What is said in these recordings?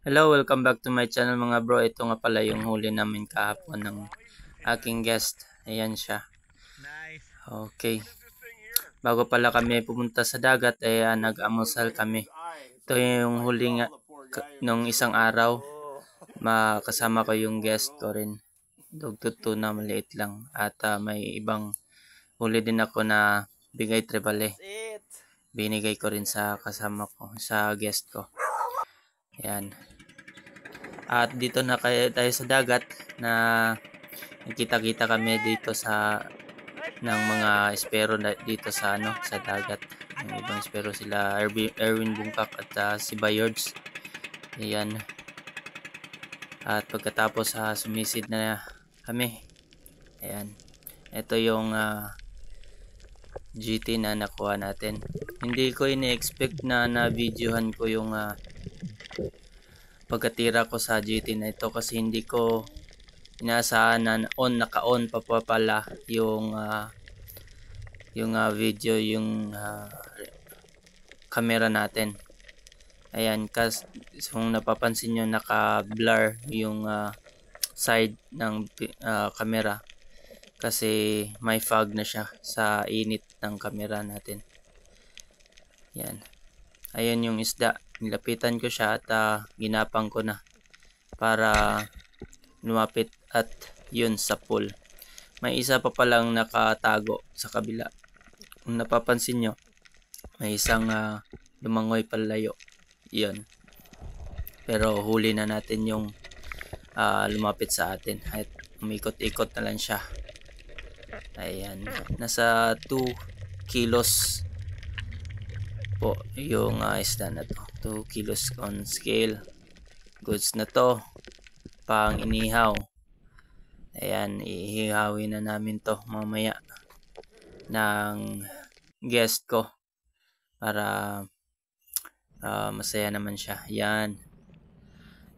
Hello, welcome back to my channel mga bro. Ito nga pala yung huli namin kahapon ng aking guest. Ayan siya. Okay. Bago pala kami pumunta sa dagat, nag-amusal kami. Ito yung huli nga nung isang araw. Makasama ko yung guest ko rin. Dugtut na maliit lang. At may ibang huli din ako na bigay trebale. Binigay ko rin sa kasama ko, sa guest ko. Ayan. At dito na tayo sa dagat na nakita-kita kami dito sa ng mga espero dito sa sa dagat. Yung ibang espero sila Erwin Bungkak at si Bayards. Ayan. At pagkatapos sumisid na kami. Ayan. Ito yung GT na nakuha natin. Hindi ko ini-expect na na-videohan ko yung pagkatira ko sa GT na ito kasi hindi ko inaasahan na naka-on pa pala yung video, yung camera natin. Ayan, kasi kung napapansin nyo naka-blur yung side ng camera kasi may fog na siya sa init ng camera natin. Yan. Ayan yung isda. Nilapitan ko siya at ginapang ko na para lumapit at yun sa pool. May isa pa palang nakatago sa kabila. Kung napapansin nyo, may isang lumangoy palayo. Yun. Pero huli na natin yung lumapit sa atin. At umikot-ikot na lang siya. Ayan. Nasa 2 kilos po yung isda na to. 2 kilos on scale. Goods na to. Pang inihaw. Ayan, ihihawin na namin to mamaya ng guest ko para masaya naman siya. Yan.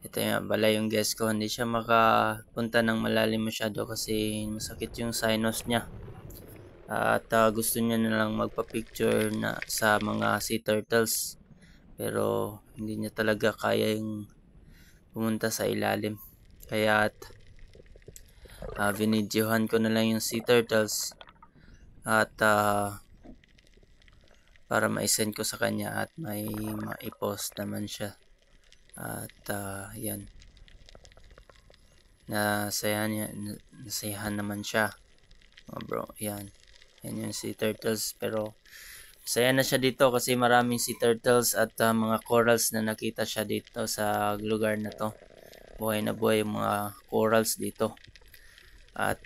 Ito yung bala yung guest ko. Hindi siya makapunta ng malalim masyado kasi masakit yung sinus niya. At gusto niya na lang magpa-picture na sa mga sea turtles. Pero hindi niya talaga kaya yung pumunta sa ilalim. Kaya binidyohan ko na lang yung sea turtles at para ma-send ko sa kanya at may ma-post naman siya. At yan, nasayahan naman siya bro. Yan yung sea turtles, pero saya na siya dito kasi maraming sea turtles at mga corals na nakita siya dito sa lugar na to. Buhay na buhay yung mga corals dito. At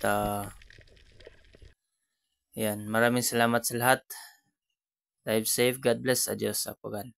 yan, maraming salamat sa lahat. Live safe, God bless, adios, apogan.